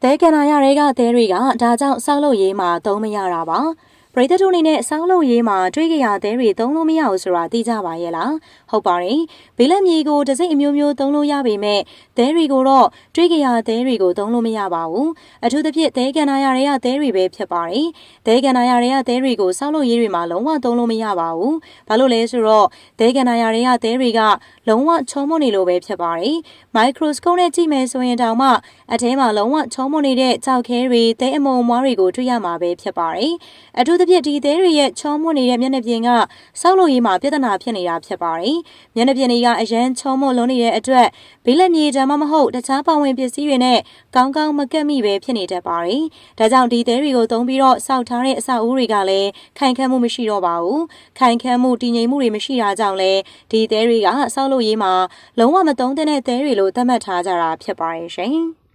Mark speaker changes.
Speaker 1: တဲကန်နာရတွေကတဲတွေကဒါကြောင့်စောက်လို့ရေးမှာသုံးမရတာပါပရိသတ်တို့အနေနဲ့စောက်လို့ရေးမှာတွေးကြရတဲတွေသုံးလို့မရဘူးဆိုတာသိကြပါရဲ့လားဟုတ်ပါတယ်ဘေးလက်မြေကိုတစိမ့်အမျိုးမျိုးသုံးလို့ရပေမဲ့တဲတွေကိုတော့တွေးကြရတဲတွေကိုသုံးလို့မရပါဘူးအထူးသဖြင့်တဲကန်နာရတွေကတဲတွေပဲဖြစ်ပါတယ်တဲကန်နာရတွေကတဲတွေကိုစောက်လို့ရေးတွေမှာလုံးဝသုံးလို့မရပါဘူးဘာလို့လဲဆိုတော့တဲကန်နာရတွေကတဲတွေကလုံးဝချုံမွနေလို့ပဲဖြစ်ပါတယ်မိုက်ခရိုစကိုပနဲ့ကြည့်မယ်ဆိုရင်တောင်မှအထဲမှာလုံးဝချုံမွနေတဲ့ကြောက်ခဲတွေတဲအမုံမွားတွေကိုတွေ့ရမှာပဲဖြစ်ပါတယ်အထူးသဖြင့်ဒီသဲတွေရဲ့ချောမွနေတဲ့မျက်နှာပြင်ကစောက်လို့ရေးမှာပြဿနာဖြစ်နေတာဖြစ်ပါတယ်။မျက်နှာပြင်တွေကအရန်ချောမွလုံးနေတဲ့အတွက်ဘေးလက်မြေဓာတ်မဟုတ်တခြားပဝင်ပစ္စည်းတွေနဲ့ကောင်းကောင်းမကက်မိပဲဖြစ်နေတတ်ပါတယ်။ဒါကြောင့်ဒီသဲတွေကိုသုံးပြီးတော့စောက်ထားတဲ့အဆောက်အဦတွေကလည်းခိုင်ခန့်မှုမရှိတော့ပါဘူး။ခိုင်ခန့်မှုတည်ငြိမ်မှုတွေမရှိတာကြောင့်လည်းဒီသဲတွေကစောက်လို့ရေးမှာလုံးဝမသုံးတဲ့သဲတွေလို့သတ်မှတ်ထားကြတာဖြစ်ပါတယ်ရှင်။